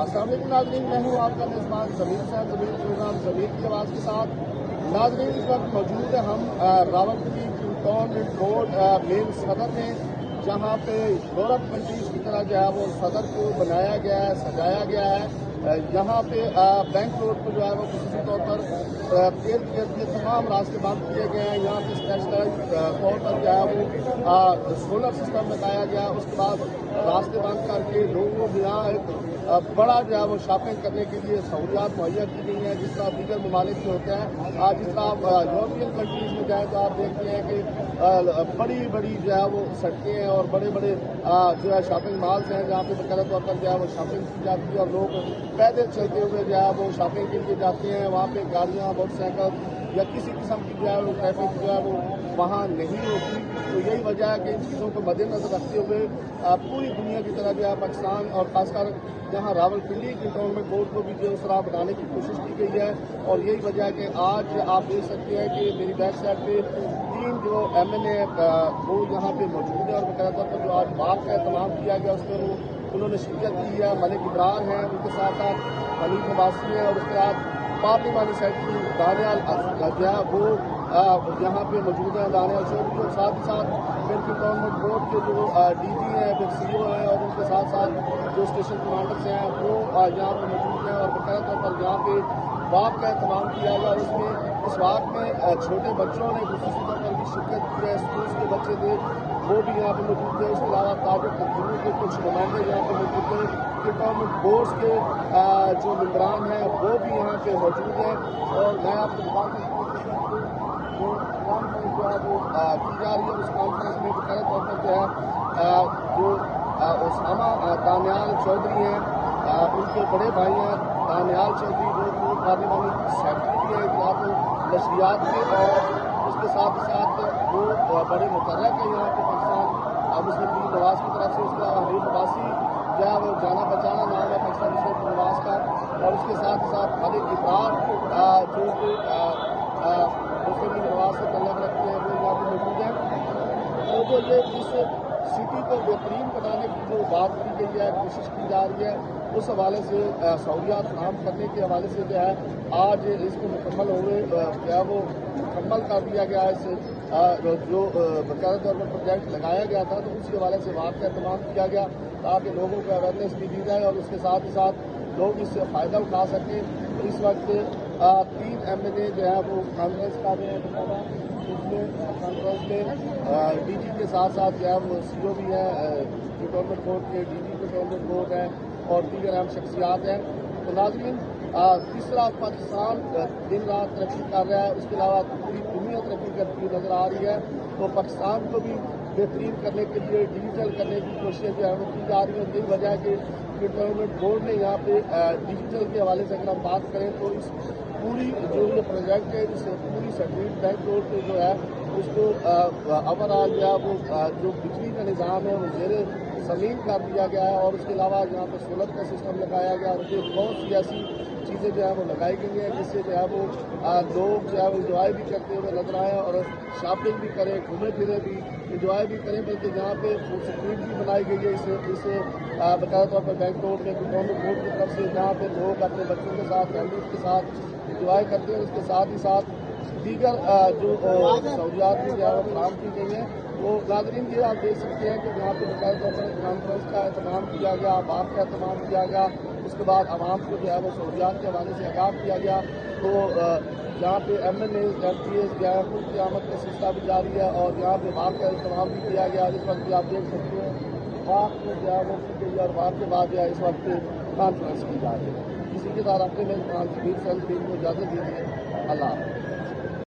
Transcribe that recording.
السلام علیکم ناظرین، میں ہوں آپ کا میزبان ضمیر صاحب، ضمیر پروگرام ضمیر کی آواز کے ساتھ۔ ناظرین اس وقت موجود ہے ہم راولپنڈی کنٹونمنٹ روڈ مین صدر میں، جہاں پہ یورپ کنٹریز کی طرح جو ہے وہ صدر کو بنایا گیا ہے، سجایا گیا ہے۔ یہاں پہ بینک روڈ کو جو ہے وہ خصوصی طور پر ارد گرد کے تمام راستے بند کیے گئے ہیں۔ یہاں پہ اسپیشلائز طور پر جو ہے وہ سولر سسٹم لگایا گیا، اس کے بعد راستے بند کر کے لوگوں کو یہاں ایک بڑا جو ہے وہ شاپنگ کرنے کے لیے سہولیات مہیا کی گئی ہیں، جس طرح دیگر ممالک میں ہوتے ہیں۔ آج جس طرح آپ یورپین کنٹریز میں جائیں تو آپ دیکھتے ہیں کہ بڑی بڑی جو ہے وہ سڑکیں ہیں اور بڑے بڑے جو ہے شاپنگ مالز ہیں، جہاں پہ باقاعدہ طور پر جو ہے وہ شاپنگ کی جاتی ہے اور لوگ پیدل چلتے ہوئے جو ہے وہ شاپنگ کے لیے جاتے ہیں۔ وہاں پہ گاڑیاں، موٹر سائیکل یا کسی قسم کی جو ہے وہ ٹریفک جو ہے وہ وہاں نہیں ہوتی۔ تو یہی وجہ ہے کہ ان چیزوں کو مد نظر رکھتے ہوئے پوری دنیا کی طرح جو ہے پاکستان اور خاص کر یہاں راولپنڈی کنٹونمنٹ بورڈ کو بھی جو اس طرح بنانے کی کوشش کی گئی ہے، اور یہی وجہ ہے کہ آج آپ دیکھ سکتے ہیں کہ میری بیک سائڈ پہ 3 جو MLA وہ یہاں پہ موجود ہیں، اور باقاعدہ طور پر جو آج باغ کا اہتمام کیا گیا اس میں انہوں نے شرکت کی ہے۔ ملک ابرار ہیں، ان کے ساتھ ساتھ حنیف عباسی ہیں، اور اس کے بعد پارلیمانی سیکرٹری دانیال جو ہے وہ یہاں پہ موجود ہیں، دانیال چودھری، اور ساتھ ہی ساتھ پھر کنٹونمنٹ بورڈ کے جو DG ہیں، پھر CEO ہیں، اور ان کے ساتھ ساتھ جو اسٹیشن کمانڈرز ہیں وہ یہاں پہ موجود ہیں، اور باقاعدہ طور پر یہاں پہ باغ کا اہتمام کیا گیا، اور اس میں اس واقع میں چھوٹے بچوں نے خصوصی طور پر بھی شرکت کی ہے۔ اسکولس کے بچے تھے وہ بھی یہاں پہ موجود تھے، اس کے علاوہ تاجر تنظیموں کے کچھ نمائندے یہاں پہ موجود تھے، کنٹونمنٹ بورڈز کے جو ممبران ہیں وہ بھی یہاں پہ موجود ہیں۔ اور میں آپ کو بتا سکتا ہوں کہ جو کانفرنس جو ہے وہ کی جا رہی ہے، اس کانفرنس میں باقاعدہ طور پر جو ہے جو اسامہ دانیال چودھری ہیں، ان کے بڑے بھائی ہیں دانیال چودھری، جو پارلیمانی سیکرٹری ہیں یا تو نشریات کے، اور اس کے ساتھ ساتھ وہ بڑے متحرک ہیں یہاں پہ پاکستان مسلم لیگ نواز کی طرف سے۔ اس کے علاوہ حنیف عباسی جو ہے وہ جانا پہچانا نام ہے پاکستان مسلم لیگ نواز کا، اور اس کے ساتھ ساتھ ملک ابرار جو کہ مسلم لیگ نواز سے تعلق رکھتے ہیں، وہ یہاں پہ موجود ہیں۔ تو جو یہ اس سٹی کو بہترین بنانے کی جو بات کی گئی ہے، کوشش کی جا رہی ہے، اس حوالے سے سہولیات فراہم کرنے کے حوالے سے جو ہے آج اس کو مکمل ہوئے جو ہے وہ مکمل کر دیا گیا ہے۔ جو باقاعدہ طور پر پروجیکٹ لگایا گیا تھا، تو اسی حوالے سے وہاں کا اہتمام کیا گیا تاکہ لوگوں کو اویئرنیس بھی دی جائے اور اس کے ساتھ ہی ساتھ لوگ اس سے فائدہ اٹھا سکیں۔ تو اس وقت 3 MLA جو ہے وہ کانفرنس کر رہے ہیں، اس میں کانفرنس میں DG کے ساتھ ساتھ جو ہے وہ CEO بھی ہیں، کنٹونمنٹ بورڈ کے DG کنٹونمنٹ بورڈ ہیں، اور دیگر اہم شخصیات ہیں۔ تو ناظرین، جس طرح پاکستان دن رات ترقی کر رہا ہے، اس کے علاوہ پوری دنیا ترقی کرتی ہوئی نظر آ رہی ہے، تو پاکستان کو بھی بہترین کرنے کے لیے ڈیجیٹل کرنے کی کوششیں جو ہے وہ کی جا رہی ہیں۔ یہی وجہ ہے کہ کنٹونمنٹ بورڈ نے یہاں پہ ڈیجیٹل کے حوالے سے اگر ہم بات کریں تو اس پوری جو یہ پروجیکٹ ہے، اس پوری سیٹلائٹ بینک روڈ پہ جو ہے اس کو اوورآل جو ہے وہ جو بجلی کا نظام ہے وہ زیر زمین کر دیا گیا ہے، اور اس کے علاوہ یہاں پہ سولر کا سسٹم لگایا گیا، اور بہت سی ایسی چیزیں جو ہے وہ لگائی گئی ہیں جس سے جو ہے وہ لوگ جو ہے وہ انجوائے بھی کرتے ہوئے نظر آئے اور شاپنگ بھی کریں، گھومے پھرے بھی، انجوائے بھی کریں، بلکہ یہاں پہ اسٹریٹ بھی بنائی گئی ہے اسے باقاعدہ طور پر بینک روڈ میں کنٹونمنٹ بورڈ کی طرف سے، جہاں پہ لوگ اپنے بچوں کے ساتھ، فیملیز کے ساتھ انجوائے کرتے ہیں۔ اس کے ساتھ ہی ساتھ دیگر جو سہولیات بھی جو ہے وہ فراہم کی گئی ہیں۔ تو ناظرین، یہ آپ دیکھ سکتے ہیں کہ یہاں پہ باقاعدہ طور پر کانفرنس کا اہتمام کیا گیا، باغ کا اہتمام کیا گیا، اس کے بعد عوام کو جو ہے وہ سہولیات کے حوالے سے آگاہ کیا گیا۔ تو یہاں پہ MLA MPs جو ہے ان کی آمد کا سلسلہ بھی جاری ہے، اور یہاں پہ باغ کا اہتمام بھی کیا گیا۔ اس وقت بھی آپ دیکھ سکتے ہیں باغ میں جو ہے وہ کی گئی ہے، اور باغ کے بعد جو ہے اس وقت کانفرنس کی جا رہی ہے۔ اسی کے ساتھ اپنے میزبان ضمیر صاحب کو اجازت دیجیے۔ اللہ حافظ۔